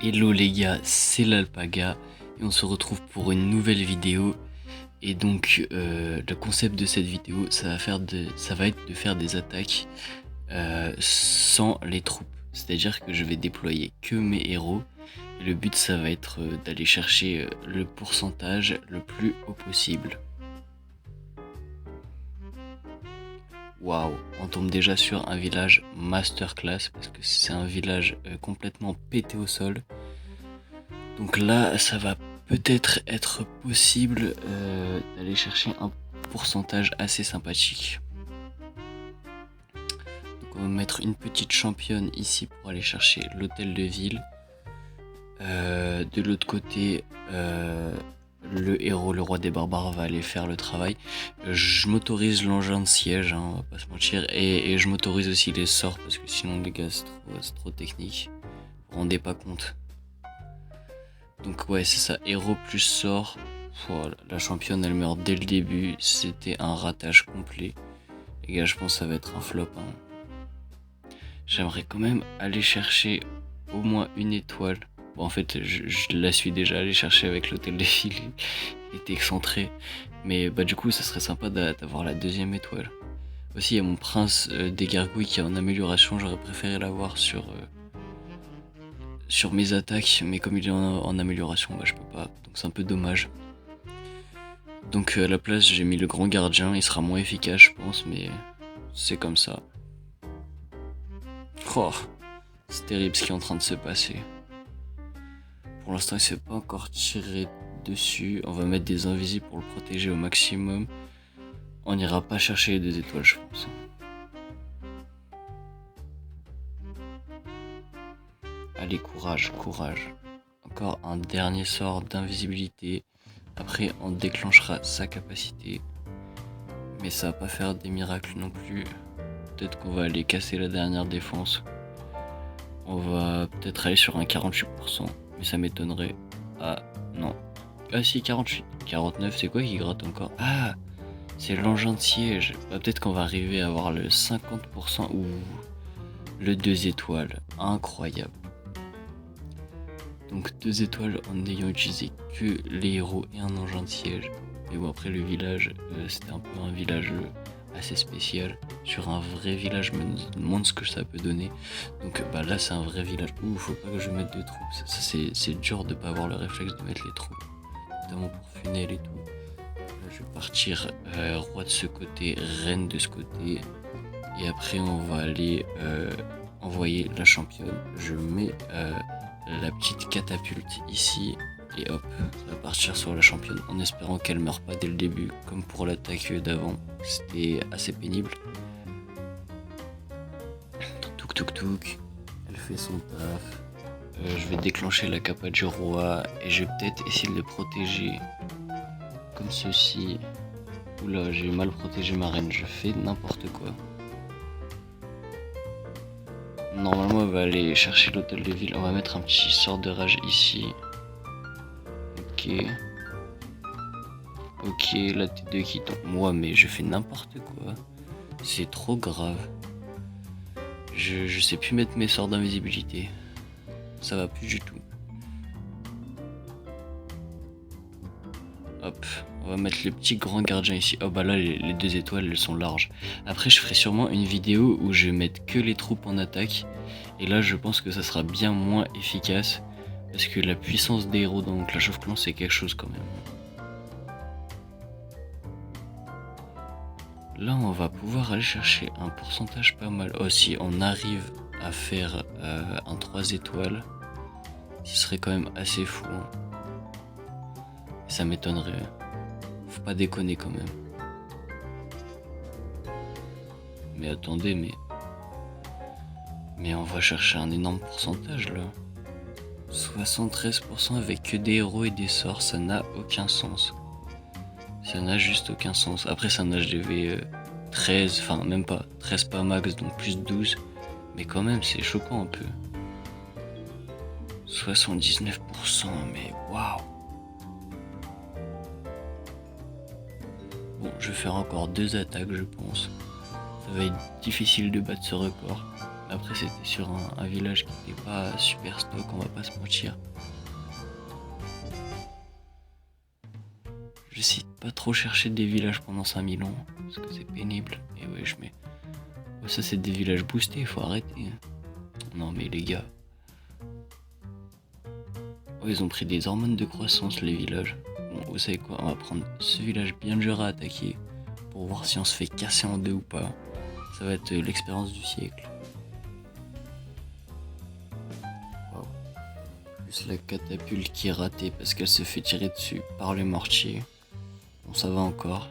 Hello les gars, c'est l'Alpaga et on se retrouve pour une nouvelle vidéo. Et donc le concept de cette vidéo, ça va être de faire des attaques sans les troupes. C'est-à-dire que je vais déployer que mes héros. Et le but, ça va être d'aller chercher le pourcentage le plus haut possible. Waouh, on tombe déjà sur un village masterclass parce que c'est un village complètement pété au sol. Donc là, ça va peut-être être possible d'aller chercher un pourcentage assez sympathique. Donc on va mettre une petite championne ici pour aller chercher l'hôtel de ville. De l'autre côté, le héros, le roi des barbares, va aller faire le travail. Je m'autorise l'engin de siège, hein, on va pas se mentir, et je m'autorise aussi les sorts parce que sinon les gars c'est trop technique. Vous vous rendez pas compte. Donc ouais, c'est ça, héros plus sort. La championne elle meurt dès le début, c'était un ratage complet. Les gars, je pense que ça va être un flop, hein. J'aimerais quand même aller chercher au moins une étoile. Bon, en fait, je la suis déjà allé chercher avec l'hôtel des filles, il était excentré. Mais bah du coup, ça serait sympa d'avoir la deuxième étoile. Aussi, il y a mon prince des gargouilles qui est en amélioration, j'aurais préféré l'avoir sur mes attaques, mais comme il est en amélioration, bah je peux pas, donc c'est un peu dommage. Donc à la place j'ai mis le grand gardien, il sera moins efficace je pense, mais c'est comme ça. Oh, c'est terrible ce qui est en train de se passer. Pour l'instant il s'est pas encore tiré dessus, on va mettre des invisibles pour le protéger au maximum. On n'ira pas chercher les 2 étoiles je pense. Allez, courage, courage. Encore un dernier sort d'invisibilité. Après, on déclenchera sa capacité. Mais ça va pas faire des miracles non plus. Peut-être qu'on va aller casser la dernière défense. On va peut-être aller sur un 48%. Mais ça m'étonnerait. Ah, non. Ah si, 48. 49, c'est quoi qui gratte encore? Ah, c'est l'engin de siège. Bah, peut-être qu'on va arriver à avoir le 50% ou le 2 étoiles. Incroyable. Donc 2 étoiles en n'ayant utilisé que les héros et un engin de siège. Mais bon, après le village, c'était un peu un village assez spécial. Sur un vrai village, je me demande ce que ça peut donner. Donc bah là c'est un vrai village. Ouh, faut pas que je mette de troupes. Ça c'est dur de pas avoir le réflexe de mettre les troupes. Notamment pour Funel et tout. Là je vais partir roi de ce côté, reine de ce côté. Et après on va aller envoyer la championne. Je mets la petite catapulte ici et hop, ça va partir sur la championne en espérant qu'elle meure pas dès le début comme pour l'attaque d'avant, c'était assez pénible. Touk touk touk, elle fait son taf. Je vais déclencher la capa du roi et je vais peut-être essayer de le protéger comme ceci. Oula, j'ai mal protégé ma reine, je fais n'importe quoi. Normalement elle va aller chercher l'hôtel de ville, on va mettre un petit sort de rage ici. Ok. Ok, la T2 qui tombe. Moi, mais je fais n'importe quoi. C'est trop grave. Je sais plus mettre mes sorts d'invisibilité. Ça va plus du tout. Hop, on va mettre le petit grand gardien ici. Oh bah là, les 2 étoiles, elles sont larges. Après, je ferai sûrement une vidéo où je vais mettre que les troupes en attaque. Et là, je pense que ça sera bien moins efficace. Parce que la puissance des héros dans Clash of Clans, c'est quelque chose quand même. Là, on va pouvoir aller chercher un pourcentage pas mal. Oh, si on arrive à faire un 3 étoiles, ce serait quand même assez fou, hein. Ça m'étonnerait. Faut pas déconner quand même. Mais attendez, mais on va chercher un énorme pourcentage là. 73% avec que des héros et des sorts, ça n'a aucun sens. Ça n'a juste aucun sens. Après, c'est un HDV 13, enfin même pas, 13 pas max, donc plus 12. Mais quand même, c'est choquant un peu. 79%, mais waouh! Bon, je vais faire encore 2 attaques, je pense. Ça va être difficile de battre ce record. Après, c'était sur un village qui n'était pas super stock, on va pas se mentir. J'essaie de pas trop chercher des villages pendant 5000 ans, parce que c'est pénible. Et ouais, je mets. Oh, ça, c'est des villages boostés, faut arrêter. Non, mais les gars. Oh, ils ont pris des hormones de croissance, les villages. Bon, vous savez quoi, on va prendre ce village bien dur à attaquer pour voir si on se fait casser en deux ou pas. Ça va être l'expérience du siècle. Wow. Plus la catapulte qui est ratée parce qu'elle se fait tirer dessus par le mortier. Bon, ça va encore.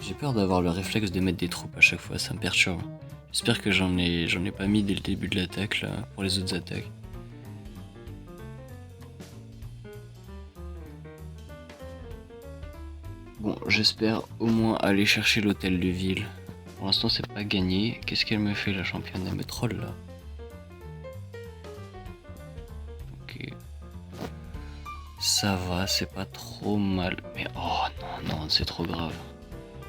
J'ai peur d'avoir le réflexe de mettre des troupes à chaque fois, ça me perturbe. J'espère que j'en ai pas mis dès le début de l'attaque là, pour les autres attaques. Bon, j'espère au moins aller chercher l'hôtel de ville. Pour l'instant, c'est pas gagné. Qu'est-ce qu'elle me fait, la championne? Elle me troll là. Ok. Ça va, c'est pas trop mal. Mais oh non, non, c'est trop grave.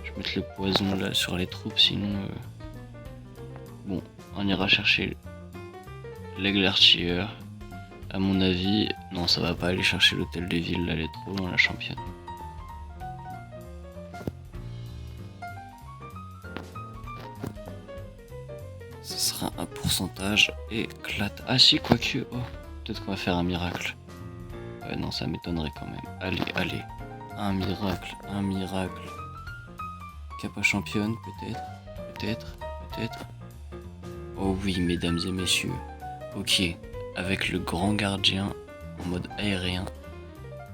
Je vais mettre le poison là sur les troupes, sinon. Bon, on ira chercher l'aigle artilleur. À mon avis, non, ça va pas aller chercher l'hôtel de ville, là, elle est trop loin, la championne. Ce sera un pourcentage éclate. Ah si, quoique, oh, peut-être qu'on va faire un miracle. Non, ça m'étonnerait quand même. Allez, allez. Un miracle, un miracle. Kappa championne, peut-être, peut-être, peut-être. Oh oui, mesdames et messieurs. Ok, avec le grand gardien en mode aérien,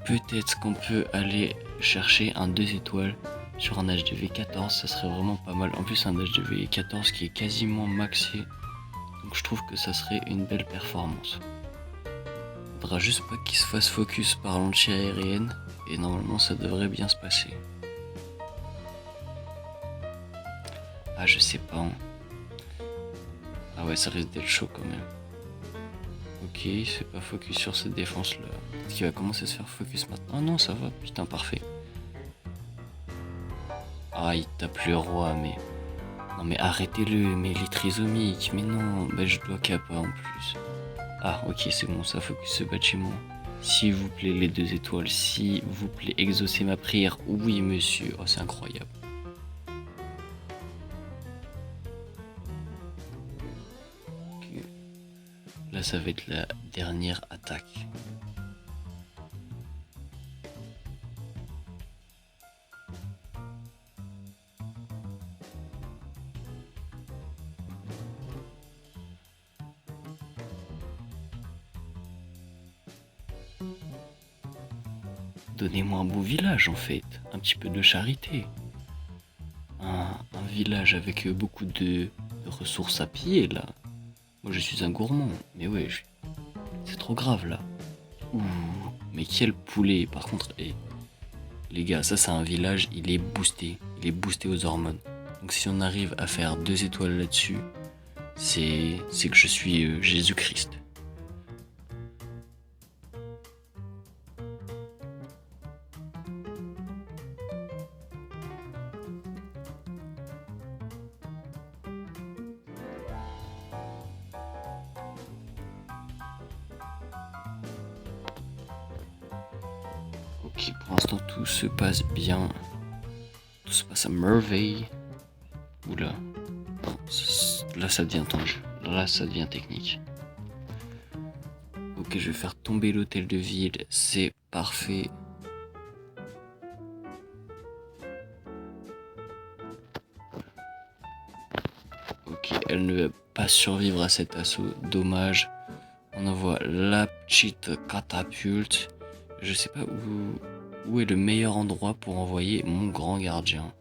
peut-être qu'on peut aller chercher un 2 étoiles sur un HDV 14, ça serait vraiment pas mal. En plus, un HDV 14 qui est quasiment maxé, donc je trouve que ça serait une belle performance. Faudra juste pas qu'il se fasse focus par l'anti-aérienne, et normalement ça devrait bien se passer. Ah, je sais pas. Hein. Ah ouais, ça risque d'être chaud quand même. Ok, il se fait pas focus sur cette défense là. Peut-être qu'il va commencer à se faire focus maintenant. Ah non, ça va, putain, parfait. Ah, il tape le roi, mais... Non mais arrêtez-le, mais les trisomiques, mais non, bah je dois Kappa en plus. Ah ok, c'est bon, ça focus ce bâtiment. S'il vous plaît, les 2 étoiles, s'il vous plaît, exaucez ma prière. Oui monsieur, oh c'est incroyable. Okay. Là ça va être la dernière attaque. Donnez-moi un beau village en fait, un petit peu de charité. Un village avec beaucoup de ressources à piller là. Moi je suis un gourmand, mais ouais, c'est trop grave là. Ouh, mais quel poulet par contre. Les gars, ça c'est un village, il est boosté aux hormones. Donc si on arrive à faire 2 étoiles là-dessus, c'est que je suis Jésus-Christ. Ok, pour l'instant tout se passe bien. Tout se passe à merveille. Oula. Non, là ça devient tendu. Là ça devient technique. Ok, je vais faire tomber l'hôtel de ville. C'est parfait. Ok, elle ne va pas survivre à cet assaut. Dommage. On envoie la petite catapulte. Je sais pas où est le meilleur endroit pour envoyer mon grand gardien.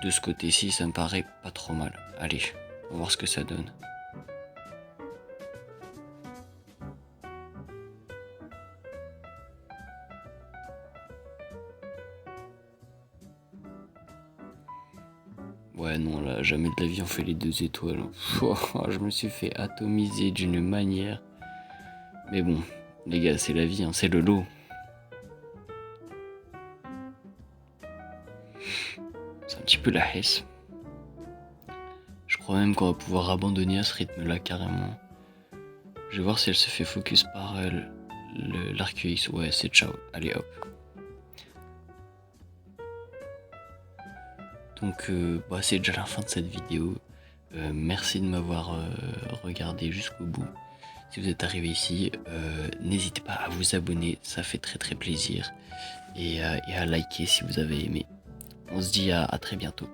De ce côté-ci, ça me paraît pas trop mal. Allez, on va voir ce que ça donne. Ouais, non, là, jamais de la vie on fait les 2 étoiles. Je me suis fait atomiser d'une manière. Mais bon, les gars, c'est la vie, hein, c'est le lot. C'est un petit peu la hesse. crois même qu'on va pouvoir abandonner à ce rythme-là carrément. Je vais voir si elle se fait focus par l'Arceus. Ouais, c'est ciao. Allez hop. Donc bah, c'est déjà la fin de cette vidéo. Merci de m'avoir regardé jusqu'au bout. Si vous êtes arrivé ici, n'hésitez pas à vous abonner, ça fait très plaisir. Et à liker si vous avez aimé. On se dit à très bientôt.